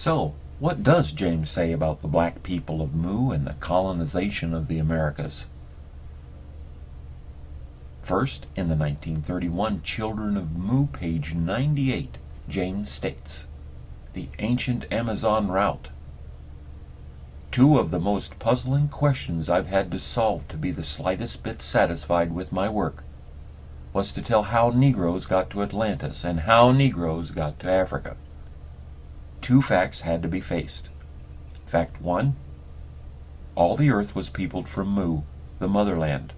So, what does James say about the black people of Mu and the colonization of the Americas? First, in the 1931 Children of Mu, page 98, James states, "The ancient Amazon route. Two of the most puzzling questions I've had to solve to be the slightest bit satisfied with my work was to tell how Negroes got to Atlantis and how Negroes got to Africa. Two facts had to be faced. Fact 1, all the earth was peopled from Mu, the motherland.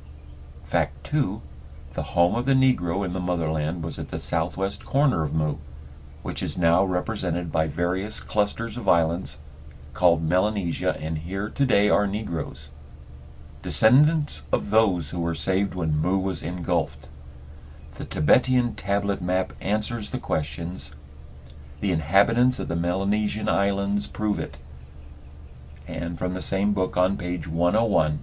Fact 2, the home of the Negro in the motherland was at the southwest corner of Mu, which is now represented by various clusters of islands called Melanesia, and here today are Negroes, descendants of those who were saved when Mu was engulfed. The Tibetan tablet map answers the questions. The inhabitants of the Melanesian islands prove it." And from the same book on page 101,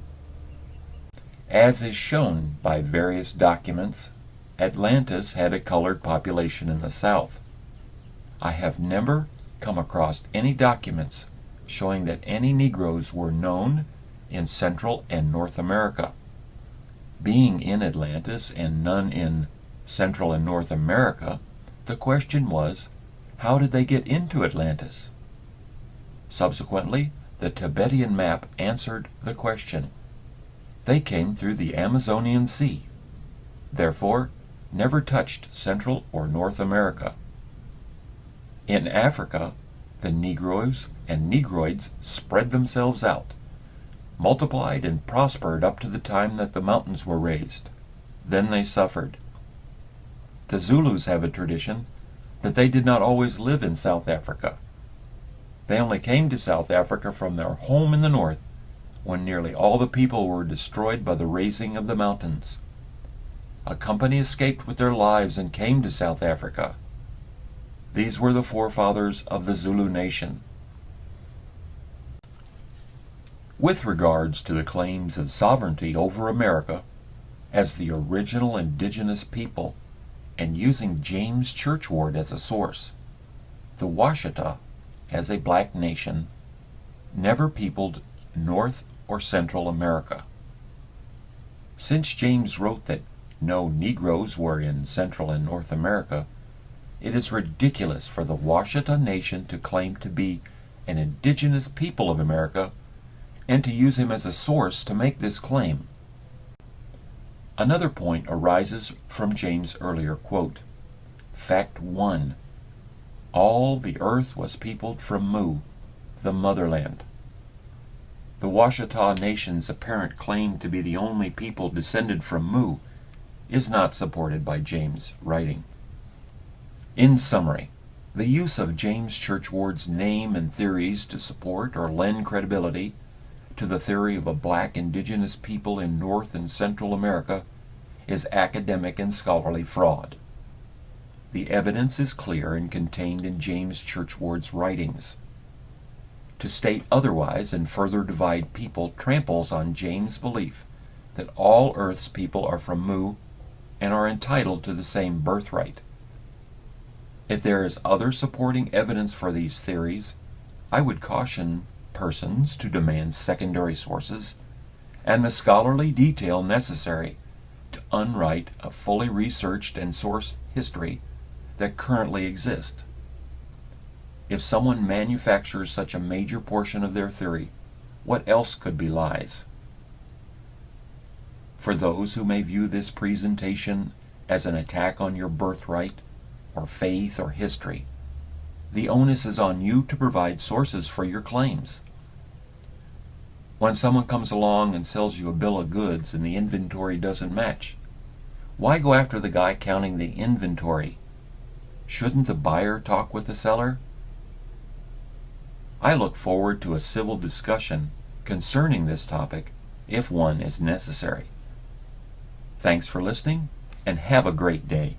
"As is shown by various documents, Atlantis had a colored population in the south. I have never come across any documents showing that any Negroes were known in Central and North America. Being in Atlantis and none in Central and North America, the question was, how did they get into Atlantis? Subsequently, the Tibetan map answered the question. They came through the Amazonian Sea, therefore never touched Central or North America. In Africa, the Negroes and Negroids spread themselves out, multiplied and prospered up to the time that the mountains were raised. Then they suffered. The Zulus have a tradition that they did not always live in South Africa. They only came to South Africa from their home in the north, when nearly all the people were destroyed by the raising of the mountains. A company escaped with their lives and came to South Africa. These were the forefathers of the Zulu nation." With regards to the claims of sovereignty over America as the original indigenous people, and using James Churchward as a source, the Washita, as a black nation, never peopled North or Central America. Since James wrote that no Negroes were in Central and North America, it is ridiculous for the Washita nation to claim to be an indigenous people of America and to use him as a source to make this claim. Another point arises from James' earlier quote. Fact 1, all the earth was peopled from Mu, the motherland. The Washita nation's apparent claim to be the only people descended from Mu is not supported by James' writing. In summary, the use of James Churchward's name and theories to support or lend credibility to the theory of a black indigenous people in North and Central America is academic and scholarly fraud. The evidence is clear and contained in James Churchward's writings. To state otherwise and further divide people tramples on James' belief that all Earth's people are from Mu and are entitled to the same birthright. If there is other supporting evidence for these theories, I would caution persons to demand secondary sources and the scholarly detail necessary to unwrite a fully researched and sourced history that currently exists. If someone manufactures such a major portion of their theory, what else could be lies? For those who may view this presentation as an attack on your birthright, or faith, or history, the onus is on you to provide sources for your claims. When someone comes along and sells you a bill of goods and the inventory doesn't match, why go after the guy counting the inventory? Shouldn't the buyer talk with the seller? I look forward to a civil discussion concerning this topic if one is necessary. Thanks for listening, and have a great day.